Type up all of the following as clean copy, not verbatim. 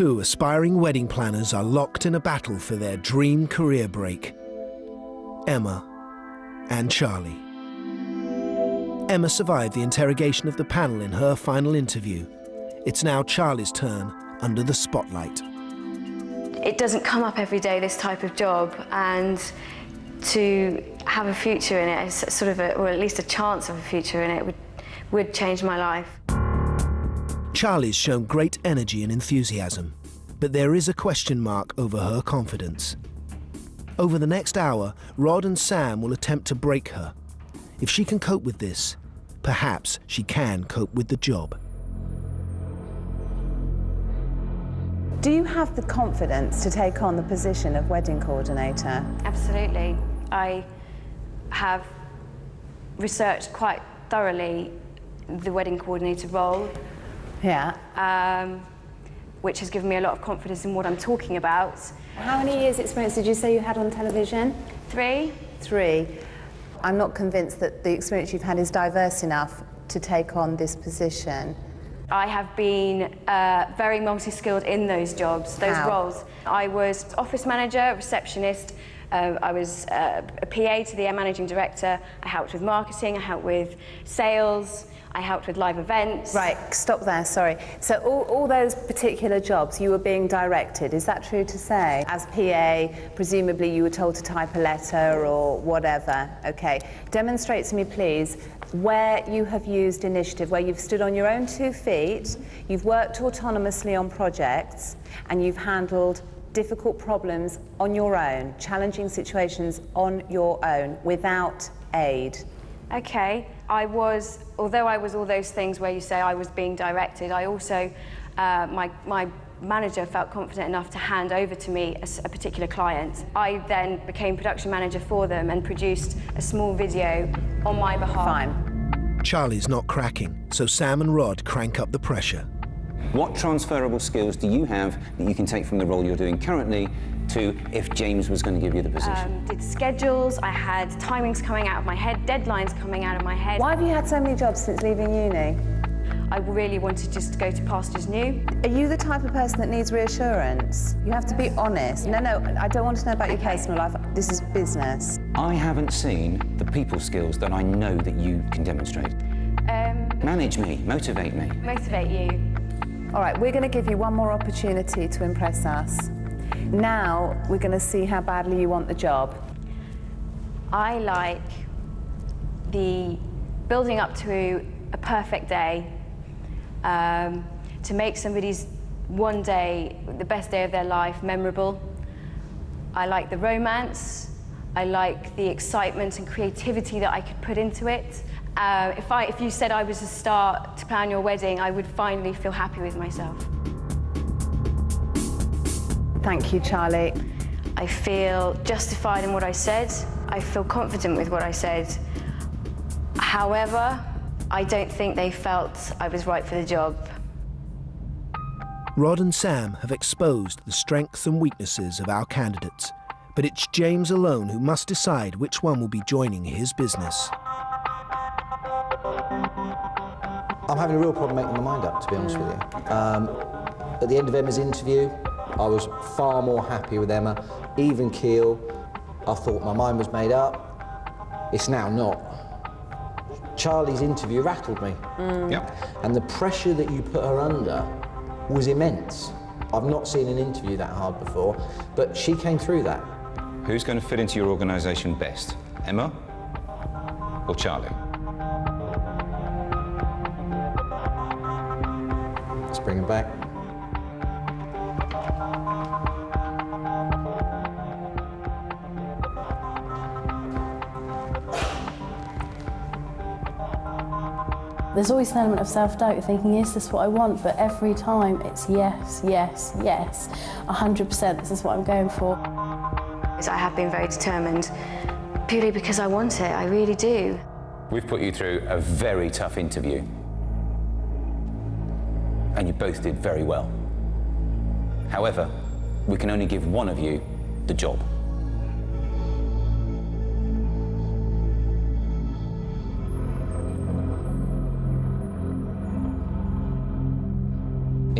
Two aspiring wedding planners are locked in a battle for their dream career break. Emma and Charlie. Emma survived the interrogation of the panel in her final interview. It's now Charlie's turn under the spotlight. It doesn't come up every day, this type of job, and to have a future in it, sort of or at least a chance of a future in it, would change my life. Charlie's shown great energy and enthusiasm, but there is a question mark over her confidence. Over the next hour, Rod and Sam will attempt to break her. If she can cope with this, perhaps she can cope with the job. Do you have the confidence to take on the position of wedding coordinator? Absolutely. I have researched quite thoroughly the wedding coordinator role. Yeah. Which has given me a lot of confidence in what I'm talking about. How many years' experience did you say you had on television? 3. 3. I'm not convinced that the experience you've had is diverse enough to take on this position. I have been very multi-skilled in those jobs, those roles. I was office manager, receptionist, I was a PA to the managing director, I helped with marketing, I helped with sales, I helped with live events. Right, stop there, sorry. So all those particular jobs, you were being directed, is that true to say? As PA, presumably you were told to type a letter or whatever. Okay, demonstrate to me, please, where you have used initiative, where you've stood on your own 2 feet, you've worked autonomously on projects, and you've handled difficult problems on your own, challenging situations on your own, without aid. Okay, although I was all those things where you say I was being directed, I also, my manager felt confident enough to hand over to me a particular client. I then became production manager for them and produced a small video on my behalf. Fine. Charlie's not cracking, so Sam and Rod crank up the pressure. What transferable skills do you have that you can take from the role you're doing currently to if James was going to give you the position? Did schedules, I had timings coming out of my head, deadlines coming out of my head. Why have you had so many jobs since leaving uni? I really wanted just to go to pastures new. Are you the type of person that needs reassurance? You have to be honest. No, I don't want to know about your personal life. This is business. I haven't seen the people skills that I know that you can demonstrate. Manage me, motivate me. Motivate you. All right, we're going to give you one more opportunity to impress us. Now we're going to see how badly you want the job. I like the building up to a perfect day, to make somebody's one day, the best day of their life, memorable. I like the romance. I like the excitement and creativity that I could put into it. If you said I was a star to plan your wedding, I would finally feel happy with myself. Thank you, Charlie. I feel justified in what I said. I feel confident with what I said. However, I don't think they felt I was right for the job. Rod and Sam have exposed the strengths and weaknesses of our candidates, but it's James alone who must decide which one will be joining his business. I'm having a real problem making my mind up, to be honest with you. At the end of Emma's interview, I was far more happy with Emma, even keel. I thought my mind was made up. It's now not. Charlie's interview rattled me. Yep. And the pressure that you put her under was immense. I've not seen an interview that hard before, but she came through that. Who's going to fit into your organisation best, Emma or Charlie? Let's bring him back. There's always an element of self-doubt. You're thinking, is this what I want? But every time it's yes, yes, yes. 100%, this is what I'm going for. I have been very determined, purely because I want it, I really do. We've put you through a very tough interview. And you both did very well. However, we can only give one of you the job.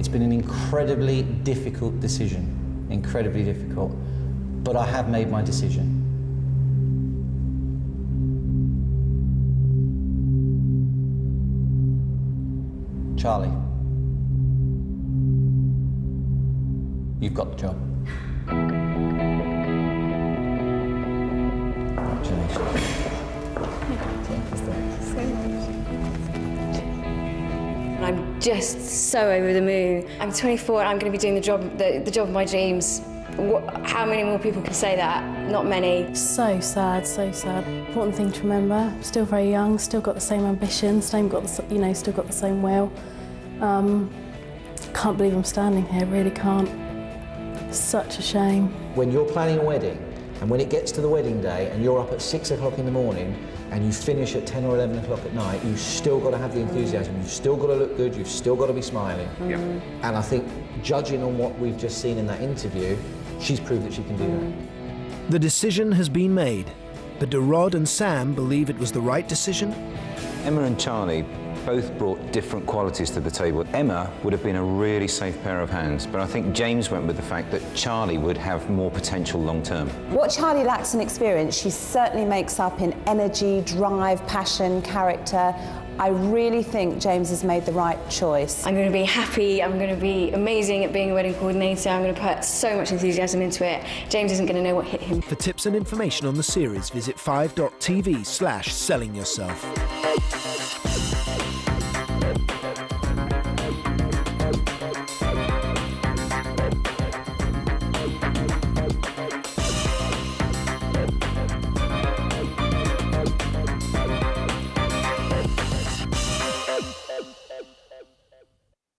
It's been an incredibly difficult decision, incredibly difficult, but I have made my decision. Charlie, you've got the job. Congratulations. I'm just so over the moon. I'm 24 and I'm going to be doing the job of my dreams. How many more people can say that? Not many. So sad, so sad. Important thing to remember, still very young, still got the same ambitions, still got the same will. Can't believe I'm standing here, really can't. Such a shame. When you're planning a wedding, and when it gets to the wedding day, and you're up at 6 o'clock in the morning, and you finish at 10 or 11 o'clock at night, you've still got to have the enthusiasm, you've still got to look good, you've still got to be smiling. Yeah. And I think, judging on what we've just seen in that interview, she's proved that she can do that. The decision has been made, but do Rod and Sam believe it was the right decision? Emma and Charlie both brought different qualities to the table. Emma would have been a really safe pair of hands, but I think James went with the fact that Charlie would have more potential long term. What Charlie lacks in experience, she certainly makes up in energy, drive, passion, character. I really think James has made the right choice. I'm going to be happy, I'm going to be amazing at being a wedding coordinator, I'm going to put so much enthusiasm into it. James isn't going to know what hit him. For tips and information on the series, visit 5.tv/sellingyourself.